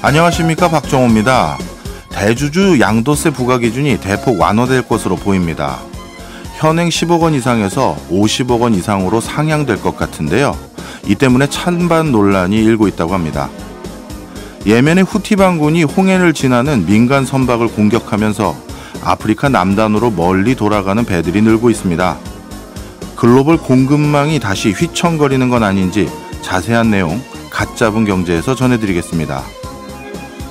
안녕하십니까, 박정호입니다. 대주주 양도세 부과 기준이 대폭 완화될 것으로 보입니다. 현행 10억 원 이상에서 50억 원 이상으로 상향될 것 같은데요. 이 때문에 찬반 논란이 일고 있다고 합니다. 예멘의 후티 반군이 홍해를 지나는 민간 선박을 공격하면서 아프리카 남단으로 멀리 돌아가는 배들이 늘고 있습니다. 글로벌 공급망이 다시 휘청거리는 건 아닌지 자세한 내용 갓 잡은 경제에서 전해드리겠습니다.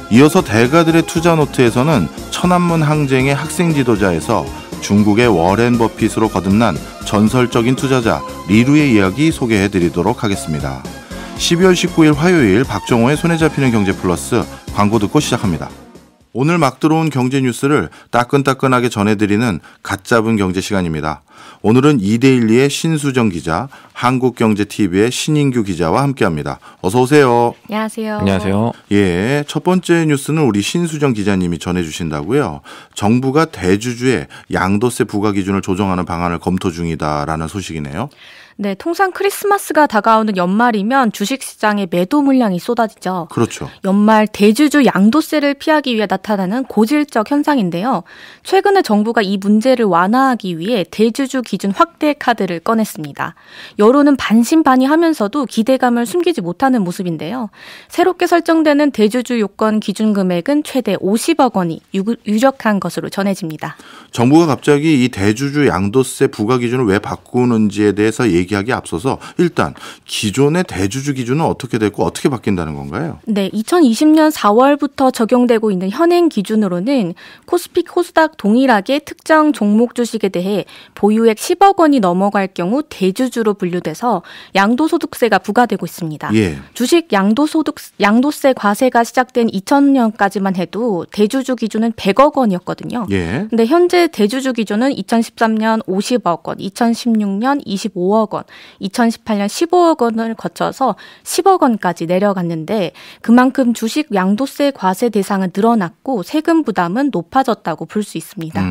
이어서 대가들의 투자 노트에서는 천안문 항쟁의 학생 지도자에서 중국의 워렌 버핏으로 거듭난 전설적인 투자자 리루의 이야기 소개해드리도록 하겠습니다. 12월 19일 화요일 박정호의 손에 잡히는 경제 플러스 광고 듣고 시작합니다. 오늘 막 들어온 경제 뉴스를 따끈따끈하게 전해드리는 갓 잡은 경제 시간입니다. 오늘은 이데일리의 신수정 기자, 한국경제TV의 신인규 기자와 함께합니다. 어서 오세요. 안녕하세요. 안녕하세요. 예, 첫 번째 뉴스는 우리 신수정 기자님이 전해주신다고요. 정부가 대주주의 양도세 부과 기준을 조정하는 방안을 검토 중이다라는 소식이네요. 네, 통상 크리스마스가 다가오는 연말이면 주식시장에 매도 물량이 쏟아지죠. 그렇죠. 연말 대주주 양도세를 피하기 위해 나타나는 고질적 현상인데요. 최근에 정부가 이 문제를 완화하기 위해 대주주 기준 확대 카드를 꺼냈습니다. 여론은 반신반의하면서도 기대감을 숨기지 못하는 모습인데요. 새롭게 설정되는 대주주 요건 기준 금액은 최대 50억 원이 유력한 것으로 전해집니다. 정부가 갑자기 이 대주주 양도세 부과 기준을 왜 바꾸는지에 대해서 얘기하기에 앞서서 일단 기존의 대주주 기준은 어떻게 됐고 어떻게 바뀐다는 건가요? 네, 2020년 4월부터 적용되고 있는 현행 기준으로는 코스피, 코스닥 동일하게 특정 종목 주식에 대해 보유액 10억 원이 넘어갈 경우 대주주로 분류돼서 양도소득세가 부과되고 있습니다. 예. 주식 양도세 과세가 시작된 2000년까지만 해도 대주주 기준은 100억 원이었거든요. 예. 근데 현재 대주주 기준은 2013년 50억 원, 2016년 25억 원, 2018년 15억 원을 거쳐서 10억 원까지 내려갔는데 그만큼 주식 양도세 과세 대상은 늘어났고 세금 부담은 높아졌다고 볼 수 있습니다.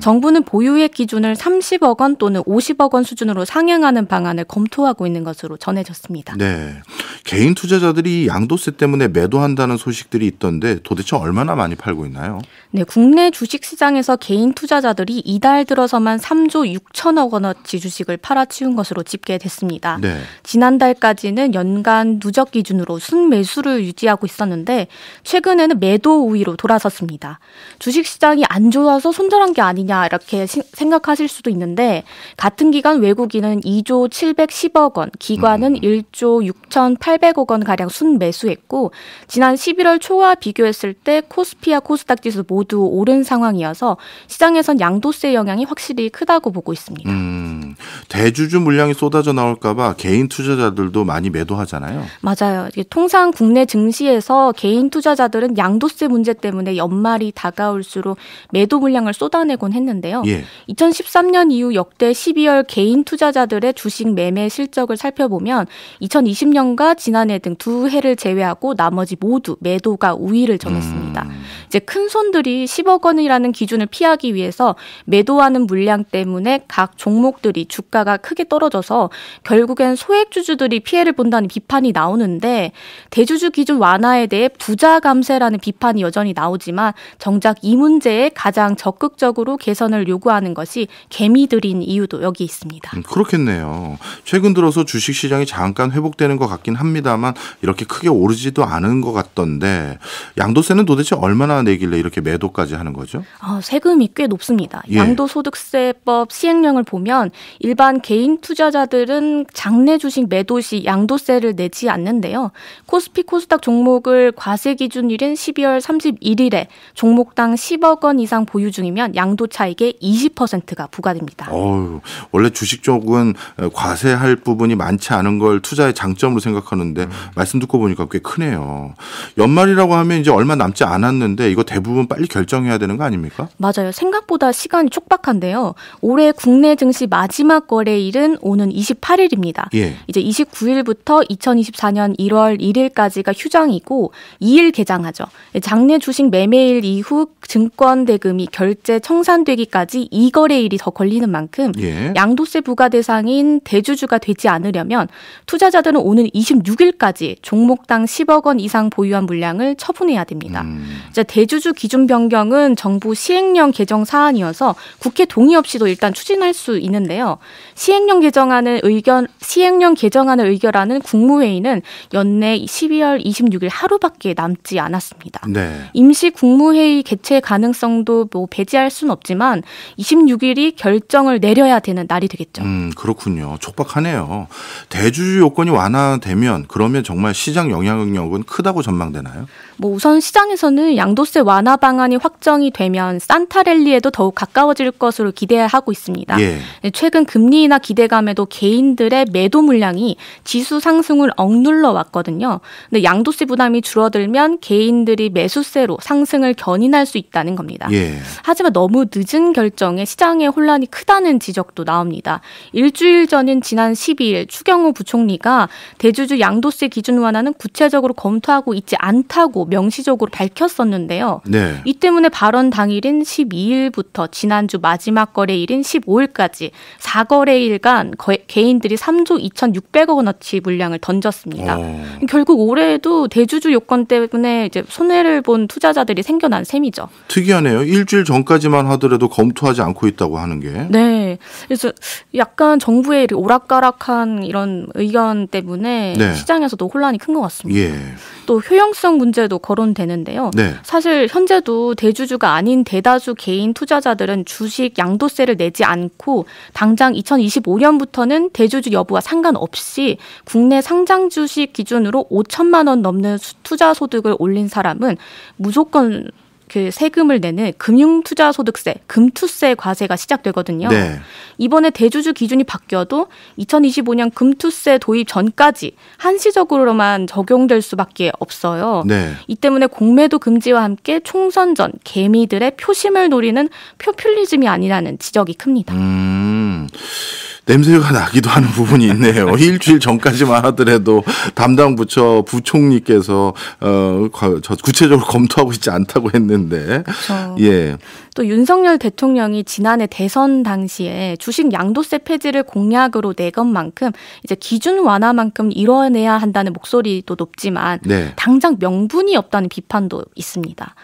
정부는 보유액 기준을 30억 원 또는 50억 원 수준으로 상향하는 방안을 검토하고 있는 것으로 전해졌습니다. 네, 개인 투자자들이 양도세 때문에 매도한다는 소식들이 있던데 도대체 얼마나 많이 팔고 있나요? 네, 국내 주식시장에서 개인 투자자들이 이달 들어서만 3조 6천억 원어치 주식을 팔아치운 것으로 집계됐습니다. 네. 지난달까지는 연간 누적 기준으로 순매수를 유지하고 있었는데 최근에는 매도 우위로 돌아섰습니다. 주식시장이 안 좋아서 손절한 게 아니냐 이렇게 생각하실 수도 있는데 같은 기간 외국인은 2조 710억 원, 기관은 1조 6,800억 원가량 순매수했고 지난 11월 초와 비교했을 때 코스피와 코스닥 지수 모두 오른 상황이어서 시장에선 양도세 영향이 확실히 크다고 보고 있습니다. 대주주 물량이 쏟아져 나올까 봐 개인 투자자들도 많이 매도하잖아요. 맞아요. 통상 국내 증시에서 개인 투자자들은 양도세 문제 때문에 연말이 다가올수록 매도 물량을 쏟아내곤 했는데요. 예. 2013년 이후 역대 12월 개인 투자자들의 주식 매매 실적을 살펴보면 2020년과 지난해 등 두 해를 제외하고 나머지 모두 매도가 우위를 점했습니다. 이제 큰 손들이 10억 원이라는 기준을 피하기 위해서 매도하는 물량 때문에 각 종목들이 주가가 크게 떨어져서 결국엔 소액주주들이 피해를 본다는 비판이 나오는데 대주주 기준 완화에 대해 부자 감세라는 비판이 여전히 나오지만 정작 이 문제에 가장 적극적으로 개선을 요구하는 것이 개미들인 이유도 여기 있습니다. 그렇겠네요. 최근 들어서 주식시장이 잠깐 회복되는 것 같긴 합니다만 이렇게 크게 오르지도 않은 것 같던데 양도세는 도대체 얼마나 내길래 이렇게 매도까지 하는 거죠? 세금이 꽤 높습니다. 예. 양도소득세법 시행령을 보면 일반 개인 투자자들은 장내 주식 매도 시 양도세를 내지 않는데요. 코스피 코스닥 종목을 과세 기준일인 12월 31일에 종목당 10억 원 이상 보유 중이면 양도 차익의 20%가 부과됩니다. 원래 주식 쪽은 과세할 부분이 많지 않은 걸 투자의 장점으로 생각하는데 말씀 듣고 보니까 꽤 크네요. 연말이라고 하면 이제 얼마 남지 않았는데 이거 대부분 빨리 결정해야 되는 거 아닙니까? 맞아요. 생각보다 시간이 촉박한데요. 올해 국내 증시 마지막 거래일은 오는 28일입니다. 예. 이제 29일부터 2024년 1월 1일까지가 휴장이고 2일 개장하죠. 장내 주식 매매일 이후 증권 대금이 결제 청산되기까지 2거래일이 더 걸리는 만큼 예. 양도세 부과 대상인 대주주가 되지 않으려면 투자자들은 오는 26일까지 종목당 10억 원 이상 보유한 물량을 처분해야 됩니다. 이제 대주주 기준 변경은 정부 시행령 개정 사안이어서 국회 동의 없이도 일단 추진할 수 있는데요. 시행령 개정안을 의결하는 국무회의는 연내 12월 26일 하루밖에 남지 않았습니다. 네. 임시 국무회의 개최 가능성도 배제할 수는 없지만 26일이 결정을 내려야 되는 날이 되겠죠. 그렇군요. 촉박하네요. 대주주 요건이 완화되면 그러면 정말 시장 영향력은 크다고 전망되나요? 우선 시장에서는 양도세 완화 방안이 확정이 되면 산타랠리에도 더욱 가까워질 것으로 기대하고 있습니다. 예. 최근 금리 인하 기대감에도 개인들의 매도 물량이 지수 상승을 억눌러 왔거든요. 근데 양도세 부담이 줄어들면 개인들이 매수세로 상승을 견인할 수 있다는 겁니다. 예. 하지만 너무 늦은 결정에 시장의 혼란이 크다는 지적도 나옵니다. 일주일 전인 지난 12일 추경호 부총리가 대주주 양도세 기준 완화는 구체적으로 검토하고 있지 않다고 명시적으로 밝혔었는데요. 네. 이 때문에 발언 당일인 12일부터 지난주 마지막 거래일인 15일까지 4거래일간 개인들이 3조 2,600억 원어치 물량을 던졌습니다. 결국 올해에도 대주주 요건 때문에 이제 손해를 본 투자자들이 생겨난 셈이죠. 특이하네요. 일주일 전까지만 하더라도 검토하지 않고 있다고 하는 게. 네. 그래서 약간 정부의 오락가락한 이런 의견 때문에 네. 시장에서도 혼란이 큰 것 같습니다. 예. 또 효용성 문제도 거론되는데요. 네. 사실 현재도 대주주가 아닌 대다수 개인 투자자들은 주식 양도세를 내지 않고 당장 2025년부터는 대주주 여부와 상관없이 국내 상장 주식 기준으로 5천만 원 넘는 투자 소득을 올린 사람은 무조건 그 세금을 내는 금융투자소득세, 금투세 과세가 시작되거든요. 네. 이번에 대주주 기준이 바뀌어도 2025년 금투세 도입 전까지 한시적으로만 적용될 수밖에 없어요. 네. 이 때문에 공매도 금지와 함께 총선 전 개미들의 표심을 노리는 포퓰리즘이 아니라는 지적이 큽니다. 냄새가 나기도 하는 부분이 있네요. 일주일 전까지만 하더라도 담당 부총리께서 구체적으로 검토하고 있지 않다고 했는데. 그렇죠. 예. 또 윤석열 대통령이 지난해 대선 당시에 주식 양도세 폐지를 공약으로 내건 만큼 이제 기준 완화만큼 이뤄내야 한다는 목소리도 높지만 네. 당장 명분이 없다는 비판도 있습니다.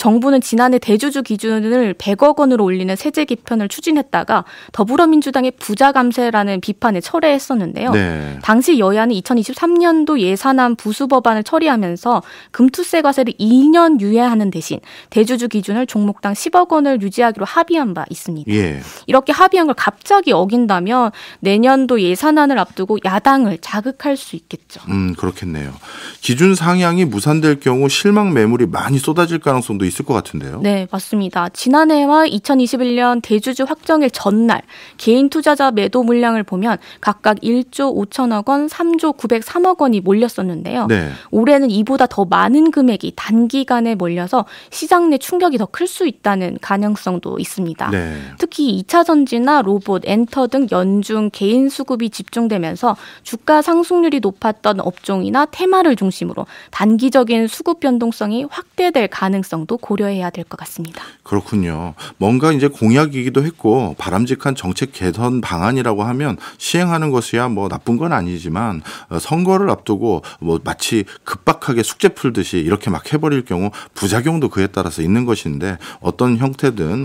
정부는 지난해 대주주 기준을 100억 원으로 올리는 세제 개편을 추진했다가 더불어민주당의 부자 감세라는 비판에 철회했었는데요. 네. 당시 여야는 2023년도 예산안 부수 법안을 처리하면서 금투세 과세를 2년 유예하는 대신 대주주 기준을 종목당 10억 원을 유지하기로 합의한 바 있습니다. 예. 이렇게 합의한 걸 갑자기 어긴다면 내년도 예산안을 앞두고 야당을 자극할 수 있겠죠. 그렇겠네요. 기준 상향이 무산될 경우 실망 매물이 많이 쏟아질 가능성도 있을 것 같은데요. 네, 맞습니다. 지난해와 2021년 대주주 확정일 전날 개인 투자자 매도 물량을 보면 각각 1조 5천억 원, 3조 903억 원이 몰렸었는데요. 네. 올해는 이보다 더 많은 금액이 단기간에 몰려서 시장 내 충격이 더 클 수 있다는 가능성도 있습니다. 네. 특히 2차 전지나 로봇, 엔터 등 연중 개인 수급이 집중되면서 주가 상승률이 높았던 업종이나 테마를 중심으로 단기적인 수급 변동성이 확대될 가능성도 고려해야 될 것 같습니다. 그렇군요. 뭔가 이제 공약이기도 했고 바람직한 정책 개선 방안이라고 하면 시행하는 것이야 뭐 나쁜 건 아니지만 선거를 앞두고 뭐 마치 급박하게 숙제 풀듯이 이렇게 막 해버릴 경우 부작용도 그에 따라서 있는 것인데 어떤 형태든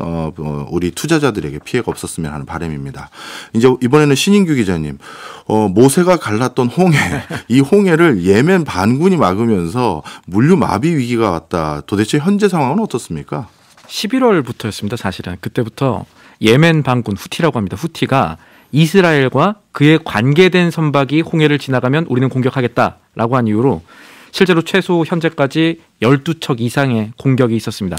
우리 투자자들에게 피해가 없었으면 하는 바람입니다. 이제 이번에는 신인규 기자님, 모세가 갈랐던 홍해, 이 홍해를 예멘 반군이 막으면서 물류 마비 위기가 왔다. 도대체 현재 상황은 어떻습니까? 11월부터였습니다. 사실은 그때부터 예멘 반군 후티라고 합니다. 후티가 이스라엘과 그에 관계된 선박이 홍해를 지나가면 우리는 공격하겠다라고 한 이유로 실제로 최소 현재까지 12척 이상의 공격이 있었습니다.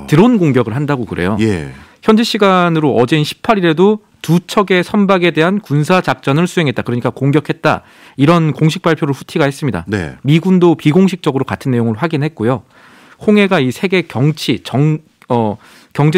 드론 공격을 한다고 그래요. 예. 현지 시간으로 어제인 18일에도 2척의 선박에 대한 군사 작전을 수행했다. 그러니까 공격했다. 이런 공식 발표를 후티가 했습니다. 네. 미군도 비공식적으로 같은 내용을 확인했고요. 홍해가 이 세계 경제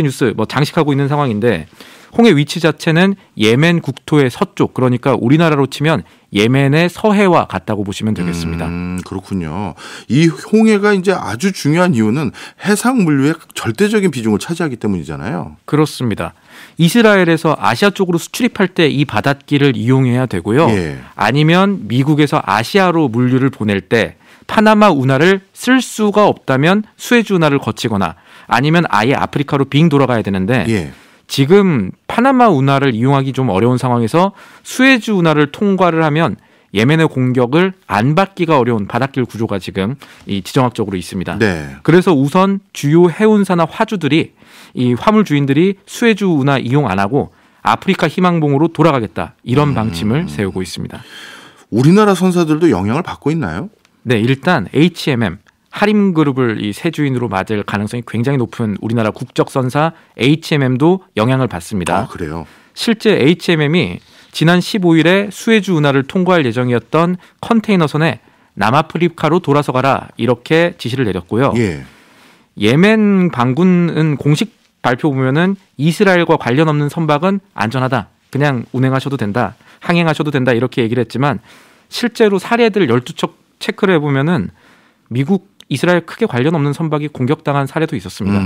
뉴스 장식하고 있는 상황인데 홍해 위치 자체는 예멘 국토의 서쪽, 그러니까 우리나라로 치면 예멘의 서해와 같다고 보시면 되겠습니다. 그렇군요. 이 홍해가 이제 아주 중요한 이유는 해상 물류의 절대적인 비중을 차지하기 때문이잖아요. 그렇습니다. 이스라엘에서 아시아 쪽으로 수출입할 때 이 바닷길을 이용해야 되고요. 예. 아니면 미국에서 아시아로 물류를 보낼 때 파나마 운하를 쓸 수가 없다면 수에즈 운하를 거치거나 아니면 아예 아프리카로 빙 돌아가야 되는데 예. 지금 파나마 운하를 이용하기 좀 어려운 상황에서 수에즈 운하를 통과를 하면 예멘의 공격을 안 받기가 어려운 바닷길 구조가 지금 이 지정학적으로 있습니다. 네. 그래서 우선 주요 해운사나 화주들이 이 화물 주인들이 수에즈 운하 이용 안 하고 아프리카 희망봉으로 돌아가겠다 이런 방침을 세우고 있습니다. 우리나라 선사들도 영향을 받고 있나요? 네, 일단 HMM 하림그룹을 이 새 주인으로 맞을 가능성이 굉장히 높은 우리나라 국적선사 HMM도 영향을 받습니다. 아, 그래요? 실제 HMM이 지난 15일에 수에즈 운하를 통과할 예정이었던 컨테이너선에 남아프리카로 돌아서 가라 이렇게 지시를 내렸고요. 예. 예멘 반군은 공식 발표 보면은 이스라엘과 관련 없는 선박은 안전하다. 그냥 운행하셔도 된다. 항행하셔도 된다. 이렇게 얘기를 했지만 실제로 사례들 12척 체크를 해보면은 미국, 이스라엘 크게 관련 없는 선박이 공격당한 사례도 있었습니다.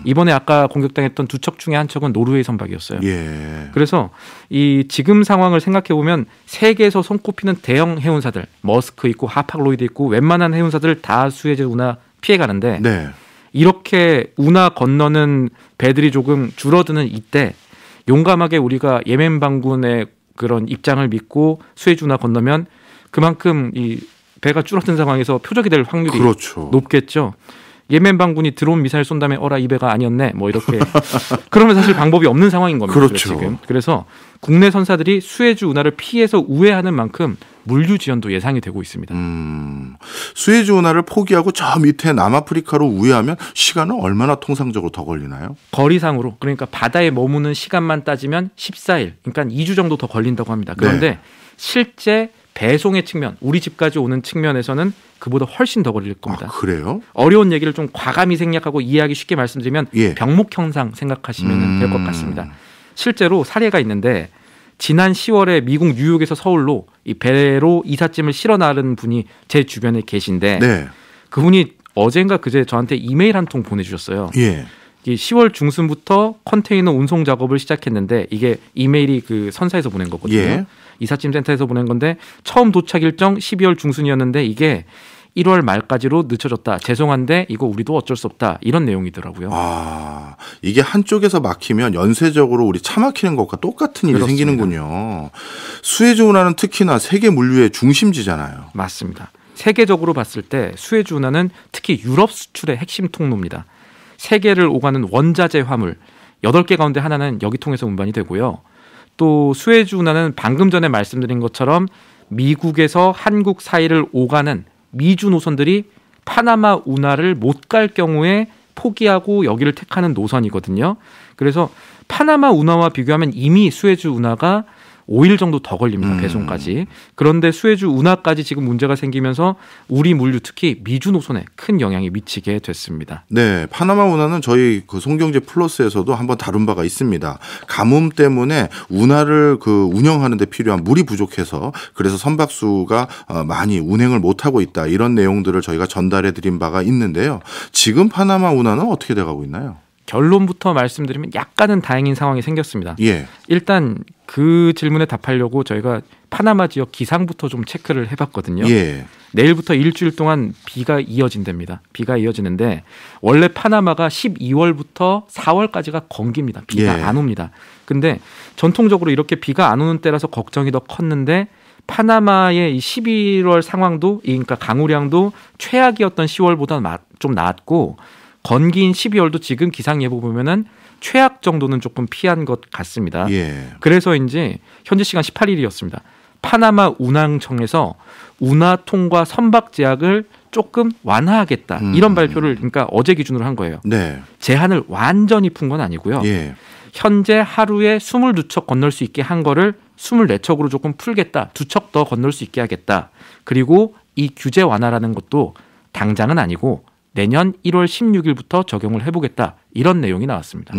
이번에 아까 공격당했던 2척 중에 한 척은 노르웨이 선박이었어요. 예. 그래서 이 지금 상황을 생각해 보면 세계에서 손꼽히는 대형 해운사들, 머스크 있고 하팍로이드 있고 웬만한 해운사들 다 수에즈 운하 피해가는데 네. 이렇게 운하 건너는 배들이 조금 줄어드는 이때 용감하게 우리가 예멘 반군의 그런 입장을 믿고 수에즈 운하 건너면 그만큼 이 배가 줄어든 상황에서 표적이 될 확률이 그렇죠. 높겠죠. 예멘 반군이 드론 미사일 쏜 다음에 어라 이 배가 아니었네 뭐 이렇게 그러면 사실 방법이 없는 상황인 겁니다. 그렇죠. 지금. 그래서 국내 선사들이 수에즈 운하를 피해서 우회하는 만큼 물류 지연도 예상이 되고 있습니다. 수에즈 운하를 포기하고 저 밑에 남아프리카로 우회하면 시간은 얼마나 통상적으로 더 걸리나요? 거리상으로 그러니까 바다에 머무는 시간만 따지면 14일 그러니까 2주 정도 더 걸린다고 합니다. 그런데 네. 실제 배송의 측면 우리 집까지 오는 측면에서는 그보다 훨씬 더 걸릴 겁니다. 아, 그래요? 어려운 얘기를 좀 과감히 생략하고 이해하기 쉽게 말씀드리면 예. 병목 형상 생각하시면 될 것 같습니다. 실제로 사례가 있는데 지난 10월에 미국 뉴욕에서 서울로 이 배로 이삿짐을 실어 나른 분이 제 주변에 계신데 네. 그분이 어젠가 그제 저한테 이메일 한 통 보내주셨어요. 예. 이 10월 중순부터 컨테이너 운송 작업을 시작했는데 이게 이메일이 그 선사에서 보낸 거거든요. 예. 이삿짐 센터에서 보낸 건데 처음 도착 일정 12월 중순이었는데 이게 1월 말까지로 늦춰졌다. 죄송한데 이거 우리도 어쩔 수 없다. 이런 내용이더라고요. 아, 이게 한쪽에서 막히면 연쇄적으로 우리 차 막히는 것과 똑같은 일이 그렇습니다. 생기는군요. 수에즈 운하는 특히나 세계 물류의 중심지잖아요. 맞습니다. 세계적으로 봤을 때 수에즈 운하는 특히 유럽 수출의 핵심 통로입니다. 세계를 오가는 원자재 화물 8개 가운데 하나는 여기 통해서 운반이 되고요. 또 수에즈 운하는 방금 전에 말씀드린 것처럼 미국에서 한국 사이를 오가는 미주 노선들이 파나마 운하를 못 갈 경우에 포기하고 여기를 택하는 노선이거든요. 그래서 파나마 운하와 비교하면 이미 수에즈 운하가 5일 정도 더 걸립니다. 배송까지. 그런데 수에즈 운하까지 지금 문제가 생기면서 우리 물류 특히 미주 노선에 큰 영향이 미치게 됐습니다. 네, 파나마 운하는 저희 그 송경제 플러스에서도 한번 다룬 바가 있습니다. 가뭄 때문에 운하를 그 운영하는 데 필요한 물이 부족해서 그래서 선박수가 많이 운행을 못 하고 있다. 이런 내용들을 저희가 전달해 드린 바가 있는데요. 지금 파나마 운하는 어떻게 돼 가고 있나요? 결론부터 말씀드리면 약간은 다행인 상황이 생겼습니다. 예. 일단 그 질문에 답하려고 저희가 파나마 지역 기상부터 좀 체크를 해봤거든요. 예. 내일부터 일주일 동안 비가 이어진답니다. 비가 이어지는데 원래 파나마가 12월부터 4월까지가 건기입니다. 비가 예. 안 옵니다. 근데 전통적으로 이렇게 비가 안 오는 때라서 걱정이 더 컸는데 파나마의 이 11월 상황도 그러니까 강우량도 최악이었던 10월보다 좀 나았고 건기인 12월도 지금 기상 예보 보면은 최악 정도는 조금 피한 것 같습니다. 예. 그래서 이제 현지 시간 18일이었습니다. 파나마 운항청에서 운하 통과 선박 제약을 조금 완화하겠다. 이런 발표를 그러니까 어제 기준으로 한 거예요. 네. 제한을 완전히 푼 건 아니고요. 예. 현재 하루에 22척 건널 수 있게 한 거를 24척으로 조금 풀겠다. 2척 더 건널 수 있게 하겠다. 그리고 이 규제 완화라는 것도 당장은 아니고 내년 1월 16일부터 적용을 해보겠다. 이런 내용이 나왔습니다.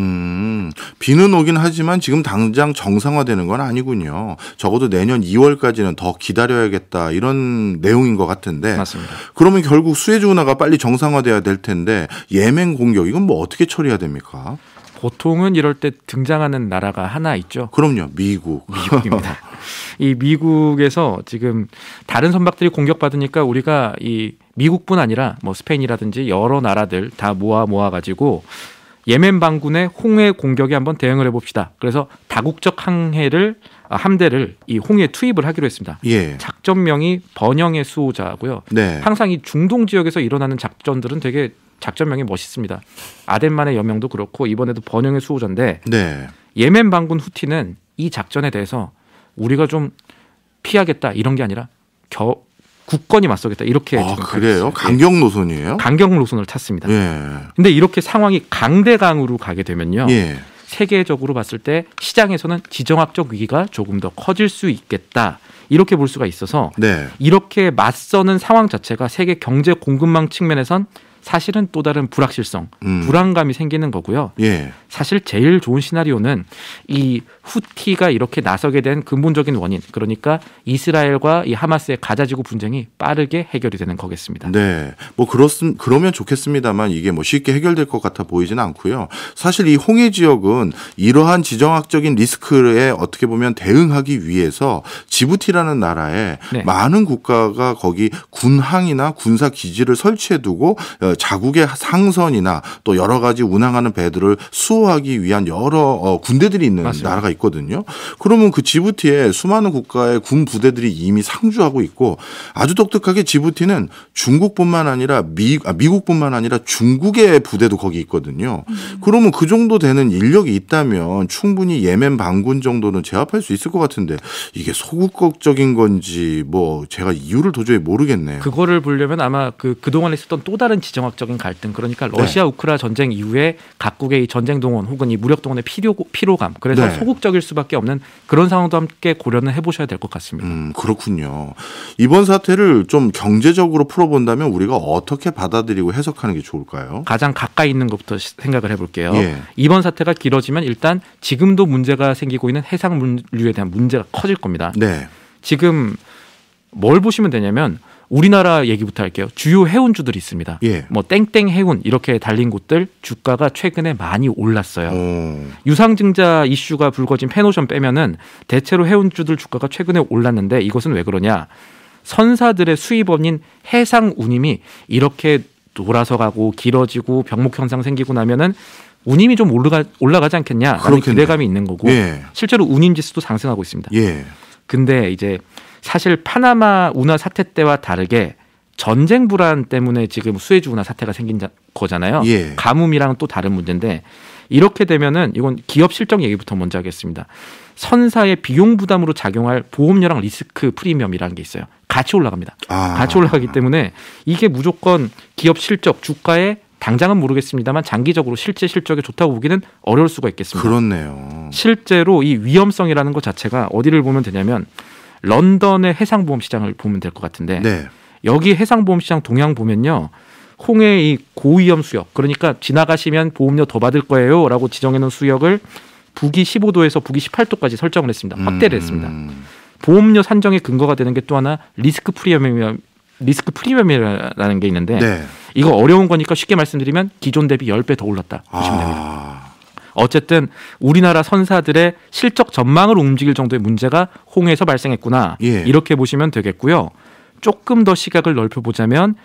비는 오긴 하지만 지금 당장 정상화되는 건 아니군요. 적어도 내년 2월까지는 더 기다려야겠다. 이런 내용인 것 같은데. 맞습니다. 그러면 결국 수에즈 운하가 빨리 정상화돼야 될 텐데 예멘 공격 이건 뭐 어떻게 처리해야 됩니까? 보통은 이럴 때 등장하는 나라가 하나 있죠. 그럼요. 미국입니다. 이 미국에서 지금 다른 선박들이 공격받으니까 우리가 이 미국뿐 아니라 뭐 스페인이라든지 여러 나라들 다 모아가지고 예멘 반군의 홍해 공격에 한번 대응을 해봅시다. 그래서 다국적 함대를 이 홍해에 투입을 하기로 했습니다. 예. 작전명이 번영의 수호자고요. 네. 항상 이 중동 지역에서 일어나는 작전들은 되게 작전명이 멋있습니다. 아덴만의 여명도 그렇고 이번에도 번영의 수호자인데 네. 예멘 반군 후티는 이 작전에 대해서 우리가 좀 피하겠다 이런 게 아니라 굳건히 맞서겠다 이렇게 지금 그래요? 강경 노선이에요? 강경 노선을 탔습니다. 예. 근데 이렇게 상황이 강대강으로 가게 되면요. 예. 세계적으로 봤을 때 시장에서는 지정학적 위기가 조금 더 커질 수 있겠다. 이렇게 볼 수가 있어서 네. 이렇게 맞서는 상황 자체가 세계 경제 공급망 측면에선 사실은 또 다른 불확실성, 불안감이 생기는 거고요. 예. 사실 제일 좋은 시나리오는 이 후티가 이렇게 나서게 된 근본적인 원인, 그러니까 이스라엘과 이 하마스의 가자지구 분쟁이 빠르게 해결이 되는 거겠습니다. 네, 뭐 그러면 좋겠습니다만 이게 뭐 쉽게 해결될 것 같아 보이지는 않고요. 사실 이 홍해 지역은 이러한 지정학적인 리스크에 어떻게 보면 대응하기 위해서 지부티라는 나라에 네. 많은 국가가 거기 군항이나 군사 기지를 설치해두고 자국의 상선이나 또 여러 가지 운항하는 배들을 수호하기 위한 여러 군대들이 있는 맞습니다. 나라가 있거든요. 그러면 그 지부티에 수많은 국가의 군 부대들이 이미 상주하고 있고 아주 독특하게 지부티는 중국뿐만 아니라 미국뿐만 아니라 중국의 부대도 거기 있거든요. 그러면 그 정도 되는 인력이 있다면 충분히 예멘 반군 정도는 제압할 수 있을 것 같은데 이게 소극적인 건지 뭐 제가 이유를 도저히 모르겠네요. 그거를 보려면 아마 그동안에 있었던 또 다른 지정학적인 갈등, 그러니까 러시아 우크라 전쟁 이후에 각국의 이 전쟁 동원 혹은 이 무력 동원의 피로감, 그래서 네. 소극적일 수밖에 없는 그런 상황도 함께 고려는 해보셔야 될 것 같습니다. 그렇군요. 이번 사태를 좀 경제적으로 풀어본다면 우리가 어떻게 받아들이고 해석하는 게 좋을까요? 가장 가까이 있는 것부터 생각을 해볼게요. 예. 이번 사태가 길어지면 일단 지금도 문제가 생기고 있는 해상 물류에 대한 문제가 커질 겁니다. 네. 지금 뭘 보시면 되냐면 우리나라 얘기부터 할게요. 주요 해운주들이 있습니다. 예. 뭐 땡땡 해운 이렇게 달린 곳들 주가가 최근에 많이 올랐어요. 오. 유상증자 이슈가 불거진 펜오션 빼면은 대체로 해운주들 주가가 최근에 올랐는데 이것은 왜 그러냐? 선사들의 수입원인 해상 운임이 이렇게 돌아서 가고 길어지고 병목 현상 생기고 나면은 운임이 좀 올라가지 않겠냐라는 그렇겠네. 기대감이 있는 거고 예. 실제로 운임 지수도 상승하고 있습니다. 예. 근데 이제 사실 파나마 운하 사태 때와 다르게 전쟁 불안 때문에 지금 수에즈 운하 사태가 생긴 거잖아요. 예. 가뭄이랑 또 다른 문제인데 이렇게 되면은 이건 기업 실적 얘기부터 먼저 하겠습니다. 선사의 비용 부담으로 작용할 보험료랑 리스크 프리미엄이라는 게 있어요. 같이 올라갑니다. 같이 올라가기 때문에 이게 무조건 기업 실적, 주가에 당장은 모르겠습니다만 장기적으로 실제 실적에 좋다고 보기는 어려울 수가 있겠습니다. 그렇네요. 실제로 이 위험성이라는 것 자체가 어디를 보면 되냐면 런던의 해상보험 시장을 보면 될 것 같은데 네. 여기 해상보험 시장 동향 보면요. 홍해의 이 고위험 수역, 그러니까 지나가시면 보험료 더 받을 거예요 라고 지정해놓은 수역을 북위 15도에서 북위 18도까지 설정을 했습니다. 확대를 했습니다. 보험료 산정의 근거가 되는 게 또 하나 리스크 프리미엄이라는 게 있는데 네. 이거 어려운 거니까 쉽게 말씀드리면 기존 대비 10배 더 올랐다 보시면 됩니다. 어쨌든 우리나라 선사들의 실적 전망을 움직일 정도의 문제가 홍해에서 발생했구나. 예. 이렇게 보시면 되겠고요. 조금 더 시각을 넓혀보자면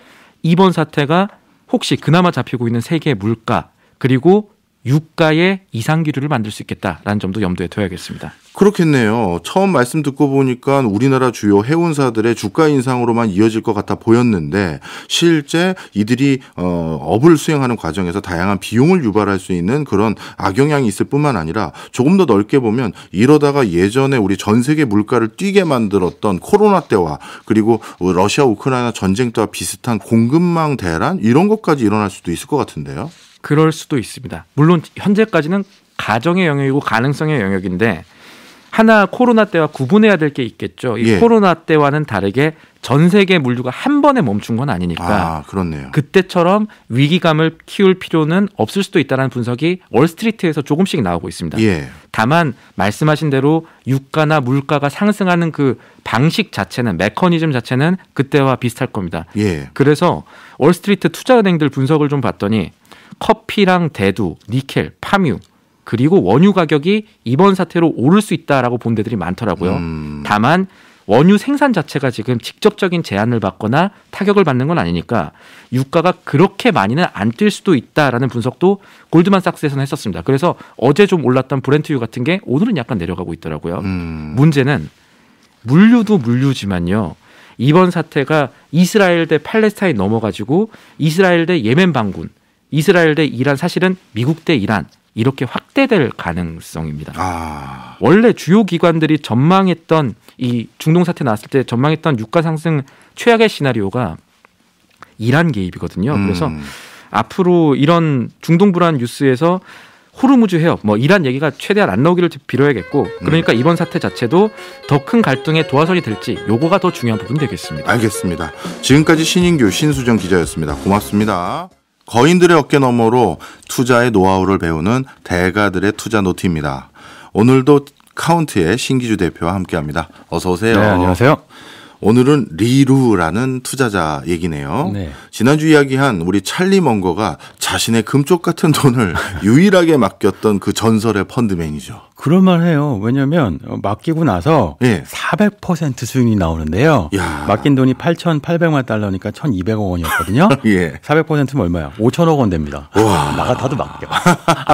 이번 사태가 혹시 그나마 잡히고 있는 세계 물가 그리고 유가의 이상기류를 만들 수 있겠다라는 점도 염두에 둬야겠습니다. 그렇겠네요. 처음 말씀 듣고 보니까 우리나라 주요 해운사들의 주가 인상으로만 이어질 것 같아 보였는데 실제 이들이 업을 수행하는 과정에서 다양한 비용을 유발할 수 있는 그런 악영향이 있을 뿐만 아니라 조금 더 넓게 보면 이러다가 예전에 우리 전 세계 물가를 뛰게 만들었던 코로나 때와 그리고 러시아 우크라이나 전쟁 때와 비슷한 공급망 대란 이런 것까지 일어날 수도 있을 것 같은데요. 그럴 수도 있습니다. 물론 현재까지는 가정의 영역이고 가능성의 영역인데 하나 코로나 때와 구분해야 될 게 있겠죠. 이 예. 코로나 때와는 다르게 전 세계 물류가 한 번에 멈춘 건 아니니까 그렇네요. 그때처럼 위기감을 키울 필요는 없을 수도 있다는 분석이 월스트리트에서 조금씩 나오고 있습니다. 예. 다만 말씀하신 대로 유가나 물가가 상승하는 그 방식 자체는 메커니즘 자체는 그때와 비슷할 겁니다. 예. 그래서 월스트리트 투자은행들 분석을 좀 봤더니 커피랑 대두, 니켈, 파뮤 그리고 원유 가격이 이번 사태로 오를 수 있다라고 본 데들이 많더라고요. 다만 원유 생산 자체가 지금 직접적인 제한을 받거나 타격을 받는 건 아니니까 유가가 그렇게 많이는 안 뛸 수도 있다라는 분석도 골드만삭스에서는 했었습니다. 그래서 어제 좀 올랐던 브렌트유 같은 게 오늘은 약간 내려가고 있더라고요. 문제는 물류도 물류지만요. 이번 사태가 이스라엘 대 팔레스타인 넘어가지고 이스라엘 대 예멘 반군, 이스라엘 대 이란 사실은 미국 대 이란 이렇게 확대될 가능성입니다. 원래 주요 기관들이 전망했던 이 중동 사태 나왔을 때 전망했던 유가 상승 최악의 시나리오가 이란 개입이거든요. 그래서 앞으로 이런 중동 불안 뉴스에서 호르무즈 해협, 이란 얘기가 최대한 안 나오기를 빌어야겠고, 그러니까 이번 사태 자체도 더 큰 갈등의 도화선이 될지 요거가 더 중요한 부분 되겠습니다. 알겠습니다. 지금까지 신인규 신수정 기자였습니다. 고맙습니다. 거인들의 어깨 너머로 투자의 노하우를 배우는 대가들의 투자 노트입니다. 오늘도 카운트의 신기주 대표와 함께합니다. 어서 오세요. 네, 안녕하세요. 오늘은 리루라는 투자자 얘기네요. 네. 지난주 이야기한 우리 찰리 먼거가 자신의 금쪽 같은 돈을 유일하게 맡겼던 그 전설의 펀드맨이죠. 그럴만해요. 왜냐하면 맡기고 나서 예. 400% 수익이 나오는데요. 야. 맡긴 돈이 8,800만 달러니까 1,200억 원이었거든요. 예. 400%면 얼마야? 5천억 원 됩니다. 와. 나 같아도 맡겨.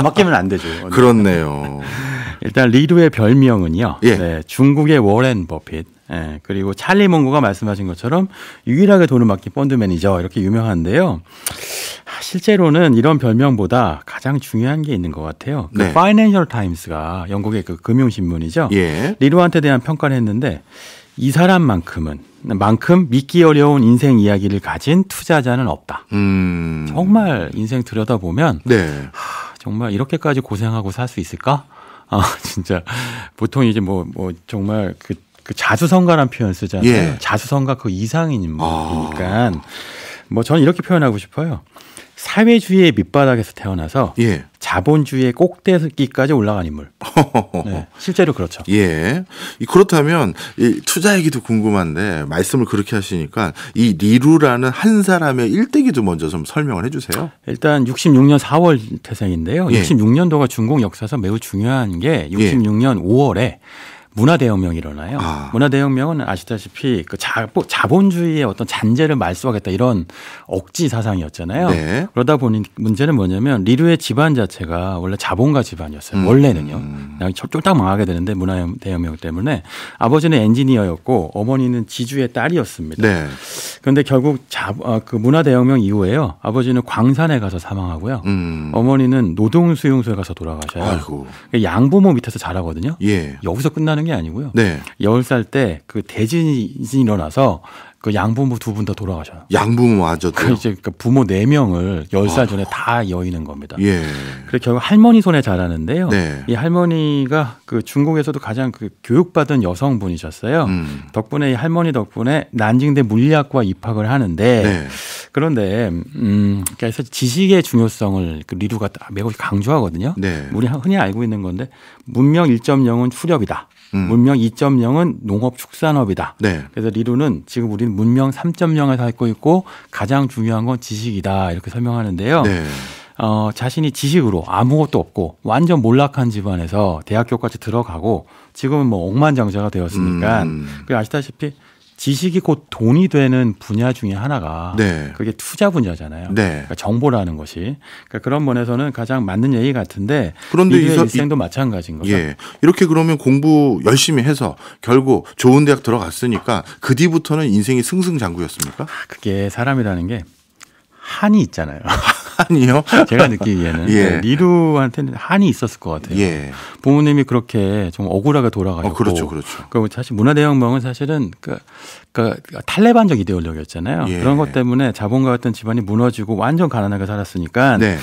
맡기면 안 되죠. 그렇네요. 일단 리루의 별명은요. 예. 네, 중국의 워렌 버핏. 예, 그리고 찰리 몽고가 말씀하신 것처럼 유일하게 돈을 맡긴 펀드맨이죠. 이렇게 유명한데요. 실제로는 이런 별명보다 가장 중요한 게 있는 것 같아요. 그 네. 파이낸셜 타임스가 영국의 그 금융신문이죠. 예. 리루한테 대한 평가를 했는데 이 사람만큼 믿기 어려운 인생 이야기를 가진 투자자는 없다. 정말 인생 들여다보면 네. 정말 이렇게까지 고생하고 살 수 있을까? 진짜 보통 이제 정말 그 자수성가란 표현 쓰잖아요. 예. 자수성가 그 이상인 인물이니까 저는 이렇게 표현하고 싶어요. 사회주의의 밑바닥에서 태어나서 예. 자본주의의 꼭대기까지 올라간 인물. 네, 실제로 그렇죠. 예. 그렇다면 이 투자 얘기도 궁금한데 말씀을 그렇게 하시니까 이 리루라는 한 사람의 일대기도 먼저 좀 설명을 해주세요. 일단 66년 4월 태생인데요. 예. 66년도가 중국 역사에서 매우 중요한 게 66년 5월에 문화대혁명이 일어나요. 문화대혁명은 아시다시피 그 자본주의의 어떤 잔재를 말소하겠다 이런 억지 사상이었잖아요. 네. 그러다 보니 문제는 뭐냐면 리루의 집안 자체가 원래 자본가 집안이었어요. 원래는요. 그냥 쫄딱 망하게 되는데 문화대혁명 때문에 아버지는 엔지니어였고 어머니는 지주의 딸이었습니다. 네. 그런데 결국 그 문화대혁명 이후에요. 아버지는 광산에 가서 사망하고요. 어머니는 노동수용소에 가서 돌아가셔요. 아이고. 양부모 밑에서 자라거든요. 예. 여기서 끝나는 게 아니고요. 네. 10살 때 그 대진이 일어나서 그 양부모 두 분 다 돌아가셔요. 양부모 아저도. 이제 그 부모 4명을 10살 전에 다 여의는 겁니다. 예. 그래서 결국 할머니 손에 자라는데요. 네. 이 할머니가 그 중국에서도 가장 그 교육받은 여성분이셨어요. 덕분에 이 할머니 덕분에 난징대 물리학과 입학을 하는데 네. 그런데 그래서 지식의 중요성을 그 리루가 매우 강조하거든요. 네. 우리 흔히 알고 있는 건데 문명 1.0은 후렵이다. 문명 2.0은 농업축산업이다. 네. 그래서 리루는 지금 우리는 문명 3.0에 살고 있고 가장 중요한 건 지식이다 이렇게 설명하는데요. 네. 자신이 지식으로 아무것도 없고 완전 몰락한 집안에서 대학교까지 들어가고 지금은 억만장자가 되었으니까 아시다시피 지식이 곧 돈이 되는 분야 중에 하나가 네. 그게 투자 분야잖아요. 네. 그러니까 정보라는 것이 그런 면에서는 가장 맞는 얘기 같은데 그런데 리루의 일생도 마찬가지인 거죠. 예. 이렇게 그러면 공부 열심히 해서 결국 좋은 대학 들어갔으니까 그 뒤부터는 인생이 승승장구였습니까? 그게 사람이라는 게 한이 있잖아요. 아니요. 제가 느끼기에는 예. 리루한테는 한이 있었을 것 같아요. 예. 부모님이 그렇게 좀 억울하게 돌아가셨고, 그렇죠, 그렇죠. 그 사실 문화대혁명은 사실은 그 탈레반적 이데올로기였잖아요. 예. 그런 것 때문에 자본가였던 집안이 무너지고 완전 가난하게 살았으니까. 네.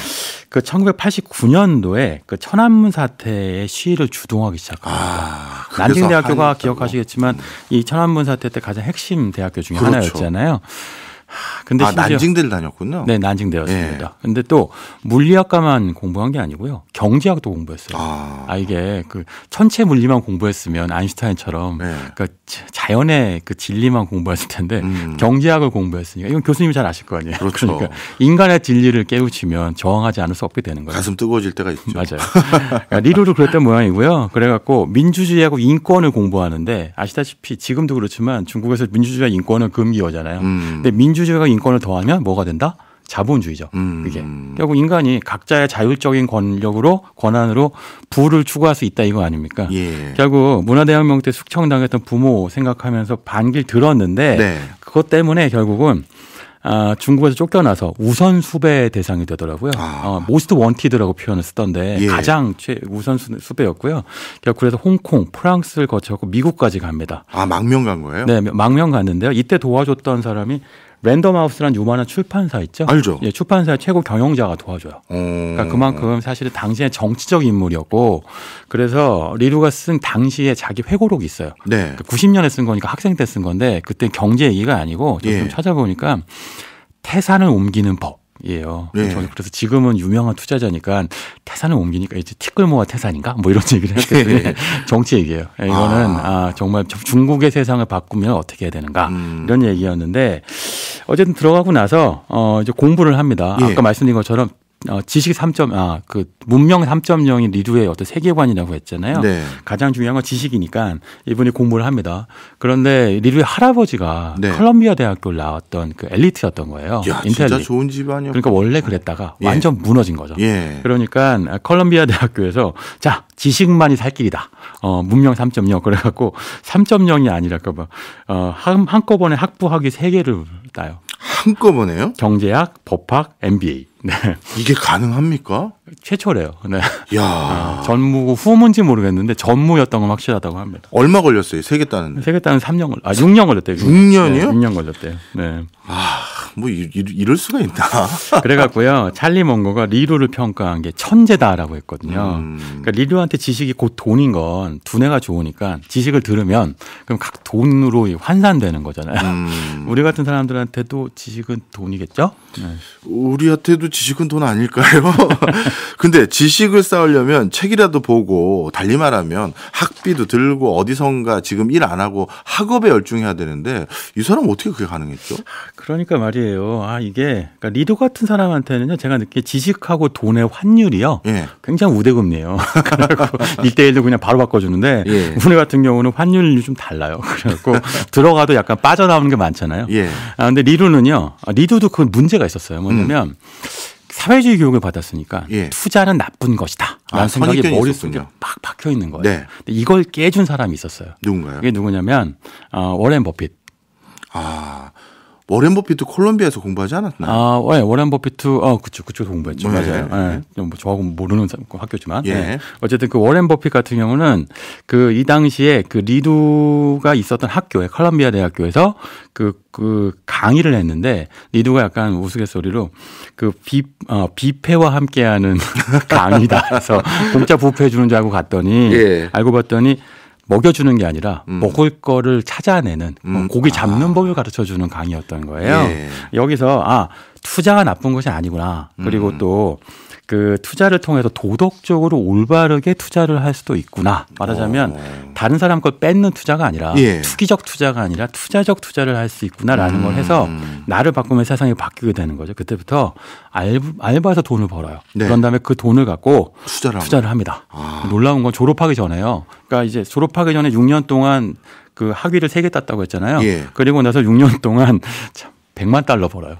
그 1989년도에 그 천안문 사태의 시위를 주동하기 시작합니다. 난징 대학교가 한이 기억하시겠지만 이 천안문 사태 때 가장 핵심 대학교 중에 그렇죠. 하나였잖아요. 근데 심지어 난징대를 다녔군요. 네, 난징대였습니다. 근데 또 물리학과만 공부한 게 아니고요. 경제학도 공부했어요. 이게 그 천체 물리만 공부했으면 아인슈타인처럼 그러니까 자연의 그 진리만 공부했을 텐데 경제학을 공부했으니까 이건 교수님이 잘 아실 거 아니에요. 그렇죠. 그러니까 인간의 진리를 깨우치면 저항하지 않을 수 없게 되는 거예요. 가슴 뜨거워질 때가 있죠. 맞아요. 그러니까 리루도 그랬던 모양이고요. 그래갖고 민주주의하고 인권을 공부하는데 아시다시피 지금도 그렇지만 중국에서 민주주의와 인권은 금기어잖아요. 근데 민주주의가 인권을 더하면 뭐가 된다? 자본주의죠. 이게 결국 인간이 각자의 자율적인 권한으로 부를 추구할 수 있다 이거 아닙니까? 결국 문화대혁명 때 숙청당했던 부모 생각하면서 반길 들었는데 그것 때문에 결국은 중국에서 쫓겨나서 우선 수배 대상이 되더라고요. most wanted라고 표현을 쓰던데 가장 우선 수배였고요. 그래서 홍콩, 프랑스를 거쳐서 미국까지 갑니다. 망명 간 거예요? 네, 망명 갔는데요. 이때 도와줬던 사람이 랜덤하우스라는 유만한 출판사 있죠? 알죠. 예, 출판사의 최고 경영자가 도와줘요. 그러니까 그만큼 사실은 당시의 정치적 인물이었고 그래서 리루가 쓴 당시에 자기 회고록이 있어요. 네. 90년에 쓴 거니까 학생 때 쓴 건데 그때 경제 얘기가 아니고 좀 찾아보니까 태산을 옮기는 법. 이에요. 저는 그래서 지금은 유명한 투자자니까 태산을 옮기니까 이제 티끌모아 태산인가? 뭐 이런 얘기를 했는데 정치 얘기예요. 이거는 정말 중국의 세상을 바꾸면 어떻게 해야 되는가? 이런 얘기였는데 어쨌든 들어가고 나서 이제 공부를 합니다. 아까 말씀드린 것처럼 지식 3점, 문명 3.0이 리루의 어떤 세계관이라고 했잖아요. 가장 중요한 건 지식이니까 이분이 공부를 합니다. 그런데 리루의 할아버지가 컬럼비아 대학교를 나왔던 그 엘리트였던 거예요. 야, 인텔리. 진짜 좋은 집안이요. 그러니까 원래 그랬다가 완전 무너진 거죠. 그러니까 컬럼비아 대학교에서 자, 지식만이 살 길이다. 문명 3.0 그래갖고 3.0이 아니라 한꺼번에 학부학위 3개를 따요. 한꺼번에요? 경제학, 법학, MBA. 네. 이게 가능합니까? 최초래요. 네. 야. 전무고 후문지 모르겠는데 전무였던 건 확실하다고 합니다. 얼마 걸렸어요? 3개 따는데? 3개 따는 6년 걸렸대요. 6년이요? 네, 6년 걸렸대요. 네. 뭐 이럴 수가 있나? 그래갖고요. 찰리 멍거가 리루를 평가한 게 천재다라고 했거든요. 그러니까 리루한테 지식이 곧 돈인 건 두뇌가 좋으니까 지식을 들으면 그럼 각 돈으로 환산되는 거잖아요. 우리 같은 사람들한테도 지식은 돈이겠죠? 네. 우리한테도 지식은 돈 아닐까요? 근데 지식을 쌓으려면 책이라도 보고 달리 말하면 학비도 들고 어디선가 지금 일 안 하고 학업에 열중해야 되는데 이 사람 어떻게 그게 가능했죠? 그러니까 말이에요. 이게 그러니까 리루 같은 사람한테는요. 제가 느끼기에 지식하고 돈의 환율이요. 굉장히 우대금리예요. 그래갖고 1대1로 그냥 바로 바꿔주는데 우리 같은 경우는 환율이 좀 달라요. 그래갖고 들어가도 약간 빠져나오는 게 많잖아요. 근데 리루는요. 리루도 그 문제가 있었어요. 뭐냐면 사회주의 교육을 받았으니까 투자는 나쁜 것이다. 라는 생각이 머릿속에 막 박혀 있는 거예요. 근데 이걸 깨준 사람이 있었어요. 누군가요? 그게 누구냐면 워렌 버핏. 워렌 버핏도 콜롬비아에서 공부하지 않았나요? 워렌 버핏도 그쪽에서 공부했죠. 맞아요. 뭐 저하고 모르는 학교지만. 어쨌든 그 워렌 버핏 같은 경우는 이 당시에 그 리루가 있었던 학교에 컬럼비아 대학교에서 그 강의를 했는데 리루가 약간 우스갯소리로 뷔페와 함께하는 강의다. 그래서 공짜 뷔페 주는 줄 알고 갔더니 알고 봤더니 먹여주는 게 아니라 먹을 거를 찾아내는 고기 잡는 법을 가르쳐주는 강의였던 거예요. 여기서 투자가 나쁜 것이 아니구나. 그리고 또 그 투자를 통해서 도덕적으로 올바르게 투자를 할 수도 있구나. 말하자면 다른 사람 걸 뺏는 투자가 아니라 투기적 투자가 아니라 투자적 투자를 할 수 있구나라는 걸 해서 나를 바꾸면 세상이 바뀌게 되는 거죠. 그때부터 알바에서 돈을 벌어요. 그런 다음에 그 돈을 갖고 투자를 합니다. 놀라운 건 졸업하기 전에요. 그러니까 이제 졸업하기 전에 6년 동안 그 학위를 3개 땄다고 했잖아요. 그리고 나서 6년 동안 참 $100만 벌어요.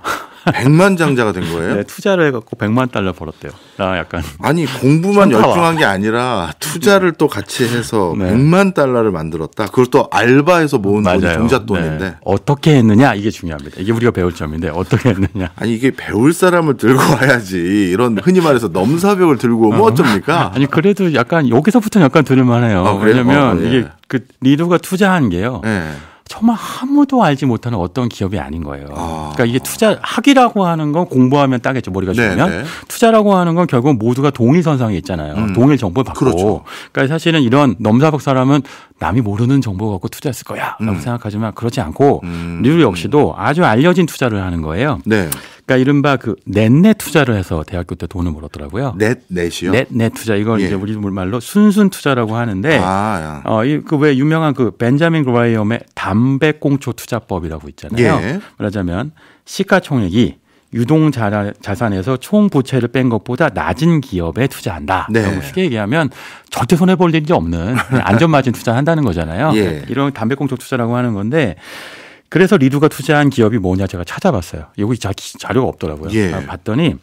100만 장자가 된 거예요? 네, 투자를 해갖고 $100만 벌었대요. 약간. 아니, 공부만 열중한 게 아니라 투자를 또 같이 해서 $100만 만들었다. 그걸 또 알바해서 모은 돈이 종잣돈인데. 어떻게 했느냐? 이게 중요합니다. 이게 우리가 배울 점인데 어떻게 했느냐? 아니, 이게 배울 사람을 들고 와야지. 이런 흔히 말해서 넘사벽을 들고 오면 어쩝니까? 아니, 그래도 약간 여기서부터 약간 들을만해요. 왜냐면 이게 그 리루가 투자한 게요. 정말 아무도 알지 못하는 어떤 기업이 아닌 거예요. 그러니까 이게 학위라고 하는 건 공부하면 따겠죠. 머리가 좋으면. 투자라고 하는 건 결국 모두가 동일선상에 있잖아요. 동일 정보를 받고. 그렇죠. 그러니까 사실은 이런 넘사벽 사람은 남이 모르는 정보 갖고 투자했을 거야 라고 생각하지만 그렇지 않고 리루 역시도 아주 알려진 투자를 하는 거예요. 네. 그러니까 이른바 그 넷 투자를 해서 대학교 때 돈을 벌었더라고요. 넷이요? 넷 투자. 이걸 예. 이제 우리 말로 순순 투자라고 하는데 그 왜 유명한 그 벤자민 그라이엄의 담배꽁초 투자법이라고 있잖아요. 예. 말하자면 시가총액이 유동 자산에서 총 부채를 뺀 것보다 낮은 기업에 투자한다. 네. 쉽게 얘기하면 절대 손해 볼 일이 없는 안전마진 투자한다는 거잖아요. 예. 이런 담배꽁초 투자라고 하는 건데 그래서 리두가 투자한 기업이 뭐냐 제가 찾아봤어요. 여기 자료가 없더라고요. 예. 봤더니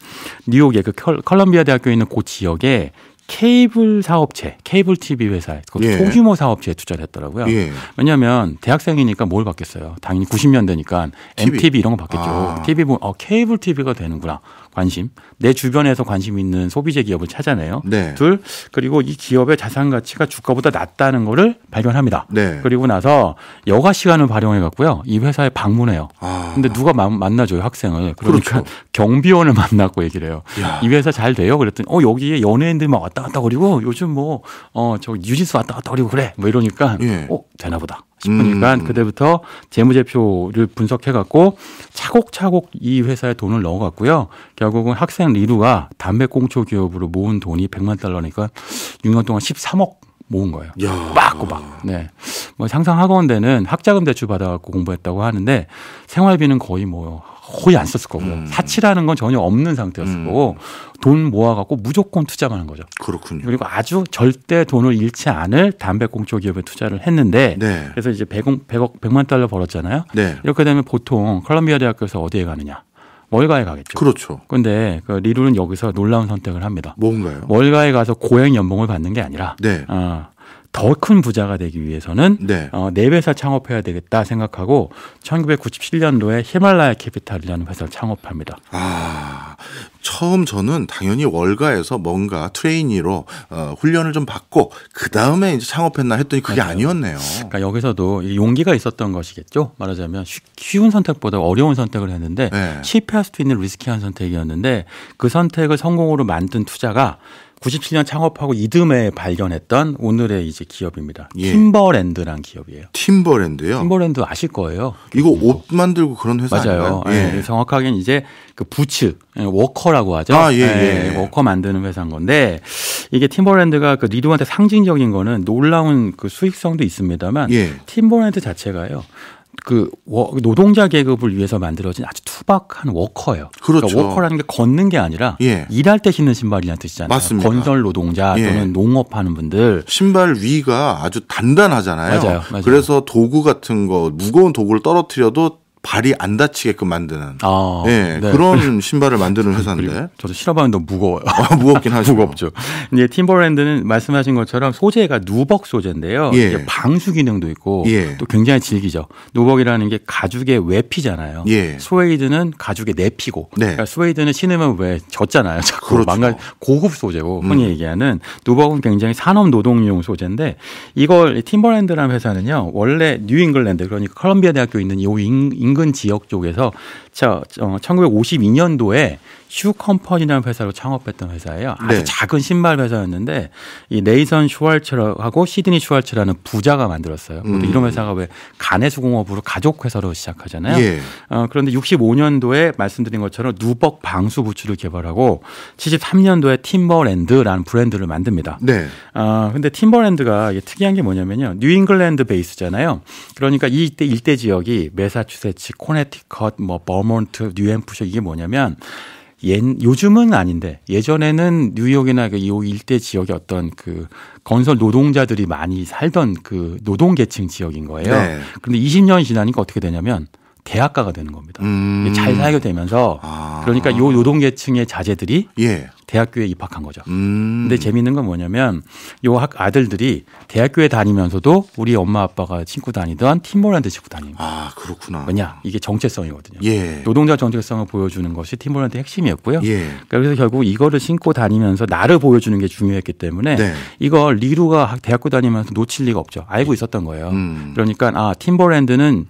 뉴욕의 그 컬럼비아 대학교에 있는 그 지역에 케이블 사업체, 케이블 TV 회사에 예. 소규모 사업체에 투자를 했더라고요. 예. 왜냐하면 대학생이니까 뭘 받겠어요. 당연히 90년대니까 MTV 이런 거 받겠죠. TV 보면 케이블 TV가 되는구나. 관심. 내 주변에서 관심 있는 소비재 기업을 찾아내요. 네. 둘, 그리고 이 기업의 자산 가치가 주가보다 낮다는 거를 발견합니다. 네. 그리고 나서 여가 시간을 발용해 갖고요. 이 회사에 방문해요. 근데 누가 만나줘요, 학생을. 그러니까 그렇죠. 경비원을 만나고 얘기를 해요. 야. 이 회사 잘 돼요? 그랬더니 여기에 연예인들 막 왔다 갔다 그리고 요즘 저 뉴진스 왔다 갔다 그리고 그래. 뭐 이러니까 예. 되나 보다. 싶으니까 그때부터 재무제표를 분석해갖고 차곡차곡 이 회사에 돈을 넣어갔고요. 결국은 학생 리루가 담배꽁초 기업으로 모은 돈이 $1,000,000니까 6년 동안 13억 모은 거예요. 꼬박꼬박. 네. 뭐 상상하건대는 학자금 대출 받아갖고 공부했다고 하는데 생활비는 거의 거의 안 썼을 거고요. 사치라는 건 전혀 없는 상태였을 거고 돈 모아갖고 무조건 투자만 한 거죠. 그렇군요. 그리고 아주 절대 돈을 잃지 않을 담배꽁초 기업에 투자를 했는데 네. 그래서 이제 $100만 벌었잖아요. 네. 이렇게 되면 보통 컬럼비아 대학교에서 어디에 가느냐? 월가에 가겠죠. 그렇죠. 그런데 그 리루는 여기서 놀라운 선택을 합니다. 뭔가요? 월가에 가서 고액 연봉을 받는 게 아니라 네. 더 큰 부자가 되기 위해서는 네. 내 회사 창업해야 되겠다 생각하고 1997년도에 히말라야 캐피탈이라는 회사를 창업합니다. 처음 저는 당연히 월가에서 뭔가 트레이니로 훈련을 좀 받고 그 다음에 이제 창업했나 했더니 그게 맞아요. 아니었네요. 그러니까 여기서도 용기가 있었던 것이겠죠. 말하자면 쉬운 선택보다 어려운 선택을 했는데 네. 실패할 수도 있는 리스키한 선택이었는데 그 선택을 성공으로 만든 투자가 97년 창업하고 이듬해 발견했던 오늘의 이제 기업입니다. 예. 팀버랜드라는 기업이에요. 팀버랜드요? 팀버랜드 아실 거예요. 이거 옷 만들고 그런 회사 맞아요. 아닌가요? 예. 정확하게는 이제 그 부츠, 워커라고 하죠. 예. 워커 만드는 회사인 건데 이게 팀버랜드가 그 리루한테 상징적인 거는 놀라운 그 수익성도 있습니다만 예. 팀버랜드 자체가요. 그 노동자 계급을 위해서 만들어진 아주 투박한 워커예요. 그렇죠. 그러니까 워커라는 게 걷는 게 아니라 예. 일할 때 신는 신발이라는 뜻이잖아요. 맞습니다. 건설 노동자 예. 또는 농업하는 분들. 신발 위가 아주 단단하잖아요. 맞아요. 그래서 도구 같은 거 무거운 도구를 떨어뜨려도 발이 안 다치게끔 만드는 네. 그런 신발을 만드는 회사인데 저도 신어봤는데 무거워요. 무겁긴 하죠. 무겁죠. 이제 팀버랜드는 말씀하신 것처럼 소재가 누벅 소재인데요. 예. 이게 방수 기능도 있고 예. 또 굉장히 질기죠. 누벅이라는 게 가죽의 외피잖아요. 예. 스웨이드는 가죽의 내피고 네. 그러니까 스웨이드는 신으면 왜 젖잖아요. 자꾸 그렇죠. 고급 소재고 흔히 얘기하는 누벅은 굉장히 산업 노동용 소재인데 이걸 팀버랜드라는 회사는요. 원래 뉴잉글랜드 그러니까 컬럼비아 대학교 있는 이 인근 지역 쪽에서 1952년도에 슈 컴퍼니라는 회사로 창업했던 회사예요. 아주 네. 작은 신발 회사였는데 이 네이선 슈왈츠하고 시드니 슈왈츠라는 부자가 만들었어요. 이런 회사가 왜 가내수공업으로 가족 회사로 시작하잖아요. 예. 그런데 65년도에 말씀드린 것처럼 누벅 방수 부츠를 개발하고 73년도에 팀버랜드라는 브랜드를 만듭니다. 네. 근데 팀버랜드가 특이한 게 뭐냐면요. 뉴잉글랜드 베이스잖아요. 그러니까 이 일대 지역이 매사추세츠, 코네티컷, 버몬트, 뉴햄프셔 이게 뭐냐면 요즘은 아닌데 예전에는 뉴욕이나 이 일대 지역의 어떤 그 건설 노동자들이 많이 살던 그 노동계층 지역인 거예요. 네. 그런데 20년이 지나니까 어떻게 되냐면 대학가가 되는 겁니다. 잘 살게 되면서 그러니까 요 노동계층의 자제들이 예. 대학교에 입학한 거죠. 근데 재미있는 건 뭐냐면 요 아들들이 대학교에 다니면서도 우리 엄마 아빠가 신고 다니던 팀버랜드 신고 다닙니다. 아, 그렇구나. 왜냐? 이게 정체성이거든요. 예. 노동자 정체성을 보여주는 것이 팀버랜드의 핵심이었고요. 예. 그래서 결국 이거를 신고 다니면서 나를 보여주는 게 중요했기 때문에 네. 이걸 리루가 대학교 다니면서 놓칠 리가 없죠. 알고 있었던 거예요. 그러니까 팀버랜드는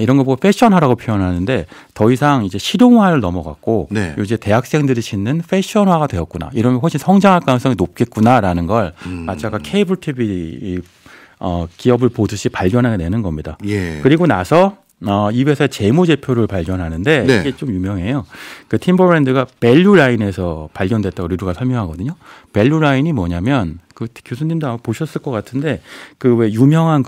이런 거 보고 패션화라고 표현하는데 더 이상 이제 실용화를 넘어갔고 네. 이제 대학생들이 신는 패션화가 되었구나. 이러면 훨씬 성장할 가능성이 높겠구나라는 걸 마치 아까 케이블 TV 기업을 보듯이 발견해내는 겁니다. 예. 그리고 나서 이 회사의 재무제표를 발견하는데 네. 이게 좀 유명해요. 그 팀버랜드가 밸류 라인에서 발견됐다고 리루가 설명하거든요. 밸류 라인이 뭐냐면 그 교수님도 아마 보셨을 것 같은데 그 왜 유명한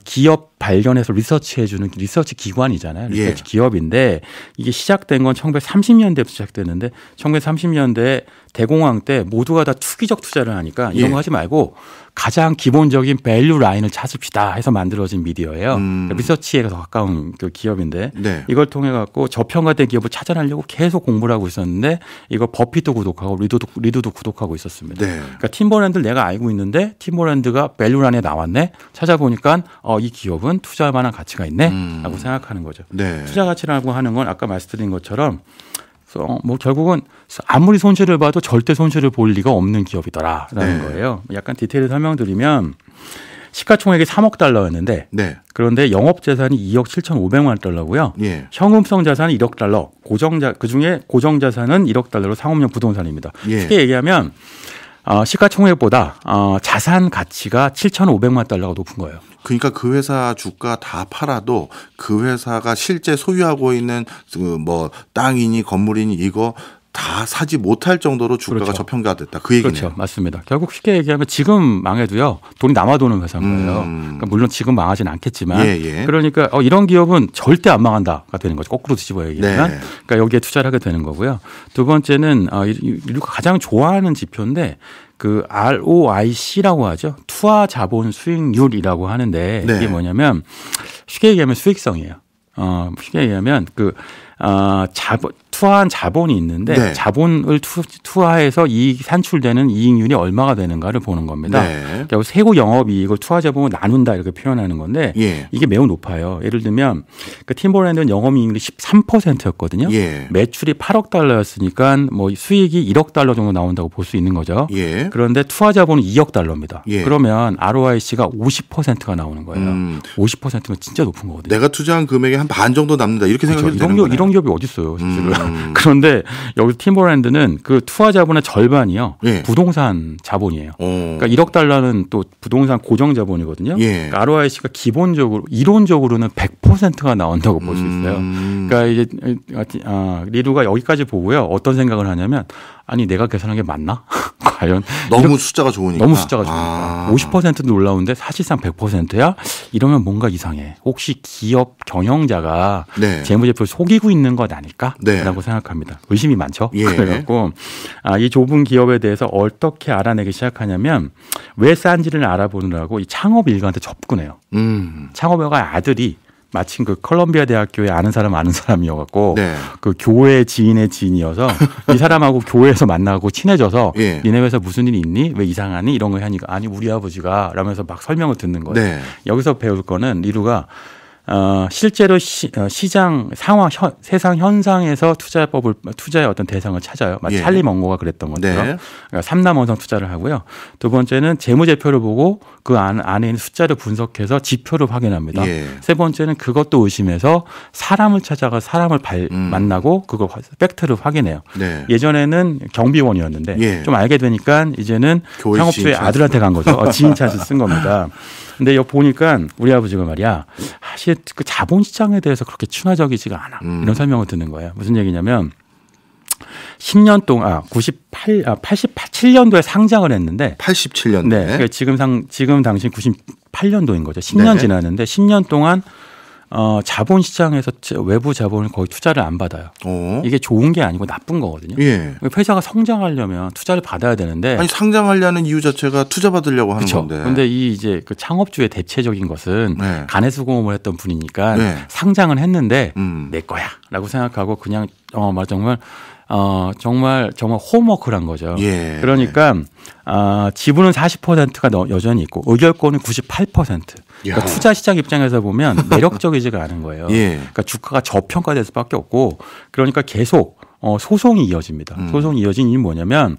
기업 발견해서 리서치해주는 리서치 기관이잖아요. 리서치 기업인데 이게 시작된 건 1930년대부터 시작됐는데 1930년대 대공황 때 모두가 다 투기적 투자를 하니까 이런 거 하지 말고 가장 기본적인 밸류 라인을 찾읍시다 해서 만들어진 미디어예요. 리서치에 더 가까운 그 기업인데 네. 이걸 통해 갖고 저평가된 기업을 찾아내려고 계속 공부를 하고 있었는데 이거 버핏도 구독하고 리도도 구독하고 있었습니다. 네. 그러니까 팀버랜드를 내가 알고 있는데 팀버랜드가 밸류 라인에 나왔네. 찾아보니까 이 기업은 투자할 만한 가치가 있네 라고 생각하는 거죠. 네. 투자 가치라고 하는 건 아까 말씀드린 것처럼 뭐 결국은 아무리 손실을 봐도 절대 손실을 볼 리가 없는 기업이더라라는 네. 거예요. 약간 디테일을 설명드리면 시가총액이 3억 달러였는데 네. 그런데 영업자산이 2억 7,500만 달러고요. 예. 현금성 자산은 1억 달러, 그중에 고정자산은 1억 달러로 상업용 부동산입니다. 예. 쉽게 얘기하면 시가총액보다 자산 가치가 7,500만 달러가 높은 거예요. 그러니까 그 회사 주가 다 팔아도 그 회사가 실제 소유하고 있는 뭐 땅이니 건물이니 이거 다 사지 못할 정도로 주가가 그렇죠. 저평가됐다. 그 얘기네요. 그렇죠. 맞습니다. 결국 쉽게 얘기하면 지금 망해도요. 돈이 남아도는 회사인 거예요. 그러니까 물론 지금 망하진 않겠지만 예. 그러니까 이런 기업은 절대 안 망한다가 되는 거죠. 거꾸로 뒤집어 얘기하면. 네. 그러니까 여기에 투자를 하게 되는 거고요. 두 번째는 인류가 가장 좋아하는 지표인데 그 ROIC라고 하죠. 투하 자본 수익률이라고 하는데 네. 이게 뭐냐면 쉽게 얘기하면 수익성이에요. 쉽게 얘기하면 투하한 자본이 있는데 네. 자본을 투하해서 산출되는 이익률이 얼마가 되는가를 보는 겁니다. 네. 그러니까 세후 영업이익을 투하 자본을 나눈다 이렇게 표현하는 건데 예. 이게 매우 높아요. 예를 들면 그 팀버랜드는 영업이익률이 13%였거든요. 예. 매출이 8억 달러였으니까 뭐 수익이 1억 달러 정도 나온다고 볼 수 있는 거죠. 예. 그런데 투하 자본은 2억 달러입니다. 예. 그러면 ROIC가 50%가 나오는 거예요. 50%면 진짜 높은 거거든요. 내가 투자한 금액의 한 반 정도 남는다. 이렇게 생각해도 되는 거네요. 이런 기업이 어디 있어요, 사실은. 그런데 여기 팀버랜드는 그 투하 자본의 절반이요. 예. 부동산 자본이에요. 그러니까 1억 달러는 또 부동산 고정 자본이거든요. 예. 그러니까 ROIC가 기본적으로 이론적으로는 100%가 나온다고 볼 수 있어요. 그러니까 이제 리루가 여기까지 보고요. 어떤 생각을 하냐면 아니 내가 계산한 게 맞나? 과연 너무 숫자가 좋으니까. 너무 숫자가 좋으니까 50%도 올라오는데 사실상 100%야? 이러면 뭔가 이상해. 혹시 기업 경영자가 네. 재무제표를 속이고 있는 것 아닐까? 네. 라고 생각합니다. 의심이 많죠. 예. 그래갖고 이 좁은 기업에 대해서 어떻게 알아내기 시작하냐면 왜 싼지를 알아보느라고 이 창업 일가한테 접근해요. 창업가 아들이 마침 그 컬럼비아 대학교에 아는 사람이어갖고 네. 그 교회 지인의 지인이어서 이 사람하고 교회에서 만나고 친해져서 예. 니네 회사 무슨 일이 있니? 왜 이상하니? 이런 거 하니까 아니 우리 아버지가 라면서 막 설명을 듣는 거예요. 네. 여기서 배울 거는 리루가 실제로 시장 상황 세상 현상에서 투자의 어떤 대상을 찾아요. 마치 예. 찰리 먼고가 그랬던 것처럼 네. 그러니까 삼남원성 투자를 하고요. 두 번째는 재무제표를 보고 그 안에 있는 숫자를 분석해서 지표를 확인합니다. 예. 세 번째는 그것도 의심해서 사람을 찾아가 사람을 만나고 그걸 팩트를 확인해요. 네. 예전에는 경비원이었는데 예. 좀 알게 되니까 이제는 교회 창업주의 지인 아들한테 간 거죠. 지인 찾을 쓴 겁니다. 근데 여기 보니까 우리 아버지가 말이야 사실 그 자본시장에 대해서 그렇게 친화적이지가 않아. 이런 설명을 듣는 거예요. 무슨 얘기냐면 10년 동안 87년도에 상장을 했는데 87년대. 네, 그러니까 지금 당시 98년도인 거죠. 10년 네. 지났는데 10년 동안 자본시장에서 외부 자본을 거의 투자를 안 받아요. 이게 좋은 게 아니고 나쁜 거거든요. 예. 회사가 성장하려면 투자를 받아야 되는데 아니 상장하려는 이유 자체가 투자 받으려고 하는 그쵸. 건데. 근데 이 이제 그 창업주의 대체적인 것은 네. 간해수공업을 했던 분이니까 네. 상장은 했는데 내 거야라고 생각하고 그냥 정말 홈워크란 거죠. 예. 그러니까 지분은 40%가 여전히 있고 의결권은 98%. 그러니까 투자 시장 입장에서 보면 매력적이지가 않은 거예요. 예. 그러니까 주가가 저평가될 수밖에 없고 그러니까 계속 소송이 이어집니다. 소송이 이어진 이유는 뭐냐면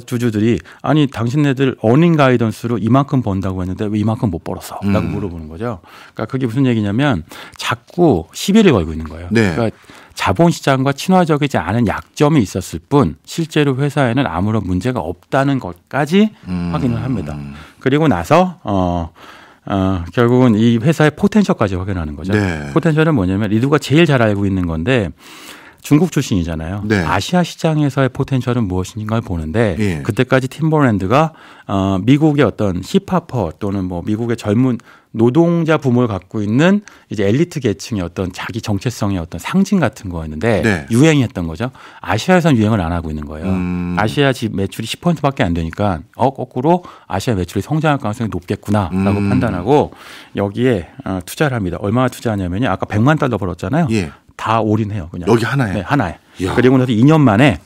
주주들이 아니 당신네들 어닝 가이던스로 이만큼 번다고 했는데 왜 이만큼 못 벌었어? 라고 물어보는 거죠. 그러니까 그게 무슨 얘기냐면 자꾸 시비를 걸고 있는 거예요. 네. 그러니까 자본시장과 친화적이지 않은 약점이 있었을 뿐 실제로 회사에는 아무런 문제가 없다는 것까지 확인을 합니다. 그리고 나서 결국은 이 회사의 포텐셜까지 확인하는 거죠. 네. 포텐셜은 뭐냐면 리두가 제일 잘 알고 있는 건데 중국 출신이잖아요. 네. 아시아 시장에서의 포텐셜은 무엇인가를 보는데 예. 그때까지 팀버랜드가 미국의 어떤 힙합퍼 또는 뭐 미국의 젊은 노동자 부모를 갖고 있는 이제 엘리트 계층의 어떤 자기 정체성의 어떤 상징 같은 거였는데 네. 유행이 했던 거죠. 아시아에서는 유행을 안 하고 있는 거예요. 아시아 매출이 10%밖에 안 되니까 거꾸로 아시아 매출이 성장할 가능성이 높겠구나라고 판단하고 여기에 투자를 합니다. 얼마나 투자하냐면요. 아까 $100만 벌었잖아요. 예. 다 올인해요. 그냥. 여기 하나에. 네, 하나에. 이야. 그리고 나서 2년 만에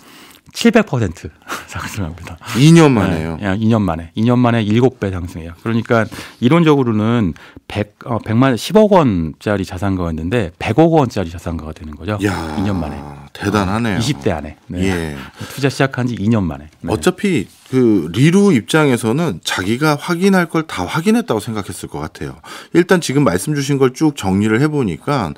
700% 상승합니다. 2년 만에요. 네, 2년 만에. 2년 만에 7배 상승해요. 그러니까 이론적으로는 10억 원짜리 자산가였는데 100억 원짜리 자산가가 되는 거죠. 이야, 2년 만에. 대단하네요. 20대 안에. 네. 예. 투자 시작한 지 2년 만에. 네. 어차피 그 리루 입장에서는 자기가 확인할 걸 다 확인했다고 생각했을 것 같아요. 일단 지금 말씀 주신 걸 쭉 정리를 해보니까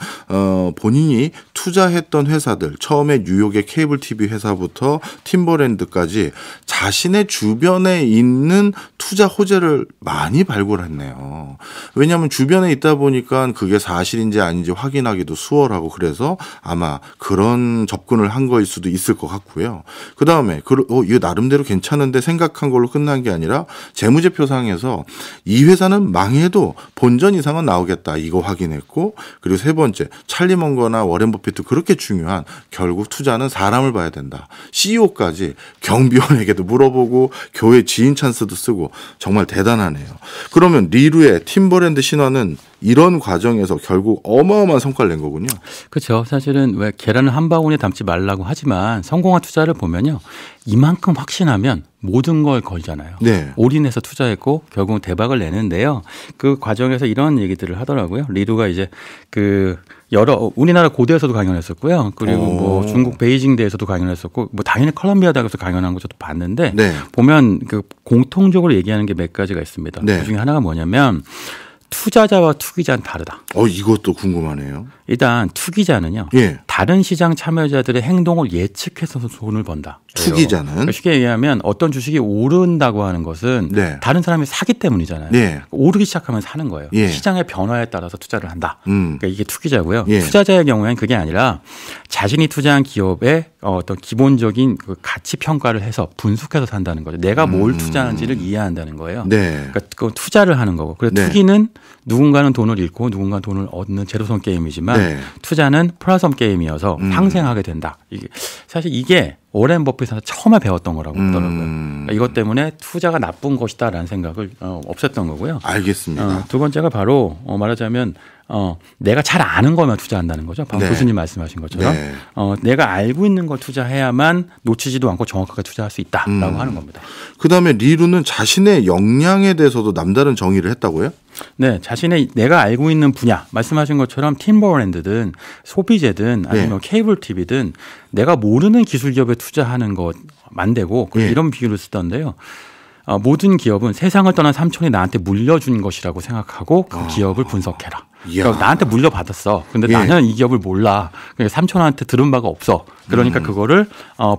본인이 투자했던 회사들 처음에 뉴욕의 케이블 TV 회사부터 팀버랜드까지 자신의 주변에 있는 투자 호재를 많이 발굴했네요. 왜냐하면 주변에 있다 보니까 그게 사실인지 아닌지 확인하기도 수월하고 그래서 아마 그런 접근을 한 거일 수도 있을 것 같고요. 그다음에 이거 나름대로 괜찮은데 생각한 걸로 끝난 게 아니라 재무제표상에서 이 회사는 망해도 본전 이상은 나오겠다 이거 확인했고 그리고 세 번째 찰리 먼거나 워렌 버핏도 그렇게 중요한 결국 투자는 사람을 봐야 된다. CEO까지 경비원에게도 물어보고 교회 지인 찬스도 쓰고 정말 대단하네요. 그러면 리루의 팀버랜드 신화는 이런 과정에서 결국 어마어마한 성과를 낸 거군요. 그렇죠. 사실은 왜 계란을 한 바구니에 담지 말라고 하지만 성공한 투자를 보면요. 이만큼 확신하면 모든 걸 걸잖아요. 네. 올인해서 투자했고 결국은 대박을 내는데요. 그 과정에서 이런 얘기들을 하더라고요. 리두가 이제 우리나라 고대에서도 강연했었고요. 그리고 뭐 중국 베이징대에서도 강연했었고 뭐 당연히 컬럼비아 대학에서 강연한 거 저도 봤는데 네. 보면 그 공통적으로 얘기하는 게 몇 가지가 있습니다. 네. 그 중에 하나가 뭐냐면 투자자와 투기자는 다르다. 이것도 궁금하네요. 일단 투기자는요. 예. 다른 시장 참여자들의 행동을 예측해서 돈을 번다. 투기자는 그러니까 쉽게 얘기하면 어떤 주식이 오른다고 하는 것은 네. 다른 사람이 사기 때문이잖아요. 네. 오르기 시작하면 사는 거예요. 예. 시장의 변화에 따라서 투자를 한다. 그러니까 이게 투기자고요. 예. 투자자의 경우에는 그게 아니라 자신이 투자한 기업의 어떤 기본적인 그 가치 평가를 해서 분석해서 산다는 거죠. 내가 뭘 투자하는지를 이해한다는 거예요. 네. 그러니까 그 투자를 하는 거고. 그래서 네. 투기는 누군가는 돈을 잃고 누군가는 돈을 얻는 제로섬 게임이지만 네. 투자는 플러섬 게임이어서 상생하게 된다. 사실 이게 워렌 버핏한테 처음에 배웠던 거라고 하더라고요. 그러니까 이것 때문에 투자가 나쁜 것이다라는 생각을 없앴던 거고요. 알겠습니다. 두 번째가 바로 말하자면 내가 잘 아는 거면 투자한다는 거죠. 방금 네. 교수님 말씀하신 것처럼 네. 내가 알고 있는 걸 투자해야만 놓치지도 않고 정확하게 투자할 수 있다라고 하는 겁니다. 그다음에 리루는 자신의 역량에 대해서도 남다른 정의를 했다고요? 네, 내가 알고 있는 분야 말씀하신 것처럼 팀버랜드든 소비재든 아니면 네. 케이블 TV든 내가 모르는 기술 기업에 투자하는 것 만되고 네. 이런 비유를 쓰던데요. 모든 기업은 세상을 떠난 삼촌이 나한테 물려준 것이라고 생각하고 그 기업을 분석해라. 그러니까 나한테 물려받았어. 근데 예. 나는 이 기업을 몰라. 그러니까 삼촌한테 들은 바가 없어. 그러니까 그거를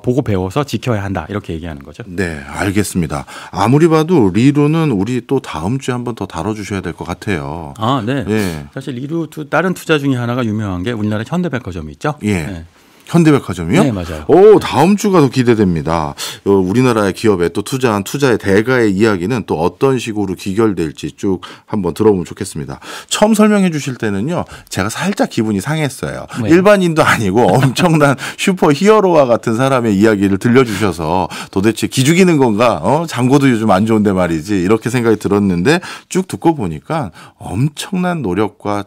보고 배워서 지켜야 한다. 이렇게 얘기하는 거죠. 네, 알겠습니다. 아무리 봐도 리루는 우리 또 다음 주에 한번 더 다뤄주셔야 될 것 같아요. 네. 예. 사실 리루 다른 투자 중에 하나가 유명한 게 우리나라 현대백화점이 있죠. 예. 네. 현대백화점이요? 네, 맞아요. 오, 다음 주가 더 기대됩니다. 우리나라의 기업에 또 투자한 투자의 대가의 이야기는 또 어떤 식으로 귀결될지 쭉 한번 들어보면 좋겠습니다. 처음 설명해 주실 때는요, 제가 살짝 기분이 상했어요. 네. 일반인도 아니고 엄청난 슈퍼 히어로와 같은 사람의 이야기를 들려주셔서 도대체 기죽이는 건가? 장고도 요즘 안 좋은데 말이지. 이렇게 생각이 들었는데 쭉 듣고 보니까 엄청난 노력과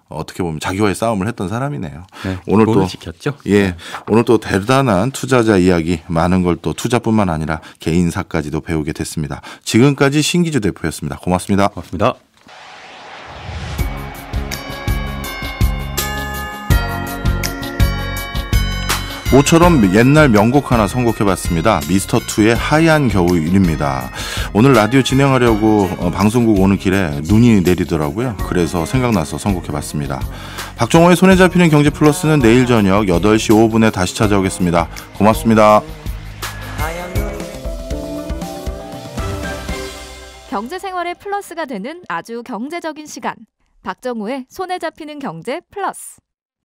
어떻게 보면 자기와의 싸움을 했던 사람이네요. 네, 오늘 또 지켰죠. 예, 오늘 또 대단한 투자자 이야기 많은 걸 또 투자뿐만 아니라 개인사까지도 배우게 됐습니다. 지금까지 신기주 대표였습니다. 고맙습니다. 고맙습니다. 모처럼 옛날 명곡 하나 선곡해봤습니다. 미스터2의 하얀 겨울입니다. 오늘 라디오 진행하려고 방송국 오는 길에 눈이 내리더라고요. 그래서 생각나서 선곡해봤습니다. 박정호의 손에 잡히는 경제 플러스는 내일 저녁 8시 5분에 다시 찾아오겠습니다. 고맙습니다. 경제생활의 플러스가 되는 아주 경제적인 시간. 박정호의 손에 잡히는 경제 플러스.